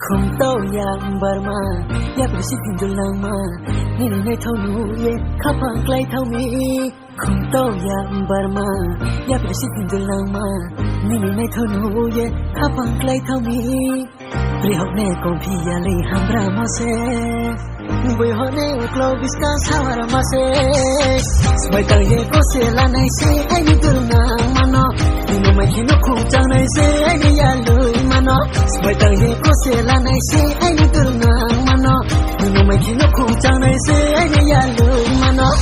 คงเต้ายามบารมาอยากไปสิทินดุลังมานี่ในเท่านูเย่ข้าพังไกลเท่ามีคงเต้ายามบารมาอยากไปสิทินดุลังมานี่ในเท่านูเย่ข้าพังไกลเท่ามีเปรียบแน่กองพี่ยาเลยหันรามาเซบุยฮอเน่กลอบิสกันสาวรามาเซสมัยตั้งเย่ก็เสียละในเซไอ้นี่ดุลังมาเนาะนี่น้องไม่เห็นนกคงจังในเซไอ้นี่ยาเลยมาเนาะสมัยตั้งเย่ก็เสียละในเซไอ้นี่ดุลังมาเนาะนี่น้องไม่เห็นนกคงจังในเซไอ้นี่ยาเลยมาเนาะ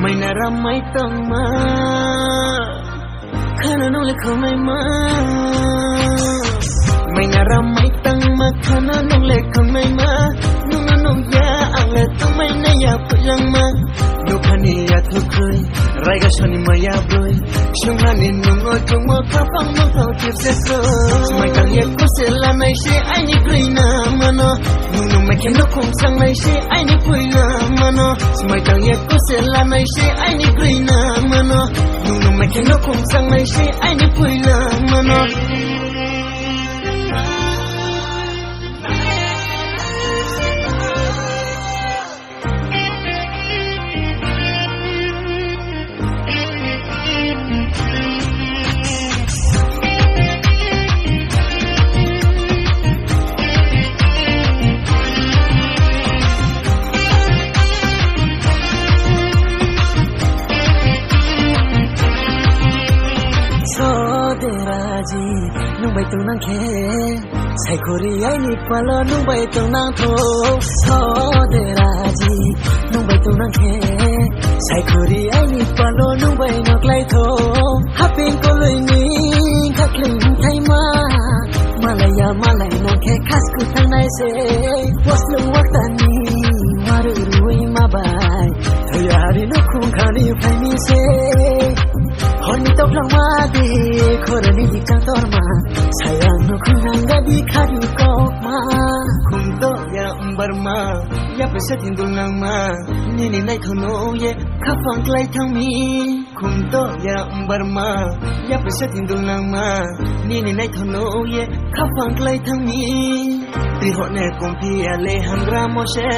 ไม่น่ารำไม่ต้องมาข้าน้องเลยเขาไม่มาไม่น่ารำไม่ต้องมาข้าน้องเลยเขาไม่มาน้องอย่าอ่างเลยต้องไม่น่าอยากพูดยังมาดูพันนี้อยากทุกคืนไรก็ชนมาอยากรวยช่วงนั้นน้องก็จงมาข้าฟังน้องเขาเจ็บเสียก่อนไม่ต้องอยากก็เสียละไม่ใช่ไอ้นี่กรีน่ามันน้องไม่แค่นกคงสั่งไม่ใช่ไอ้นี่คุยละมันไม่ต้องอยากก็เสียละไม่ใช่ไอ้นี่กรีน่ามันน้องไม่แค่นกคงสั่งไม่ใช่ไอ้นี่คุยละมันนุ่งใบตรงนั่งแค่ใส่โครีไอ้นี่ปลอนุ่งใบตรงนั่งโถโซเดราจีนุ่งใบตรงนั่งแค่ใส่โครีไอ้นี่ปลอนุ่งใบนอกไล่โถฮับเป็นก็เลยนี่ขัดคลิ้งไทยมาลายามาลายน้องแค่คัสกุทางไหนเซ่วัสลุงวักตานีมารุรุยมาบายเธออยากได้นกคงขาดีไปมีเซ่Honi to plang ma di khorani di ka tor ma sayang no khunanga di khari ko ma khum to ya umbar ma ya pe sa tin dul nang ma ni ni nai thono ye kha phang klai thang mi khum to ya umbar ma ya pe sa tin dul nang ma ni ni nai thono ye kha phang klai thang mi tri ho ne kom phi ale hangra mo she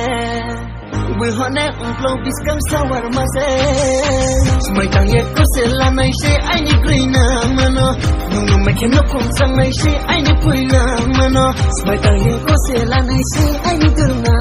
buổi họ nè flow bis cam sawar ma se mai tang ye ko se la mai she ai ni grina mano nung mai kem no kong sang mai she ai ni puila mano mai tang ye ko se la mai she ai ni durna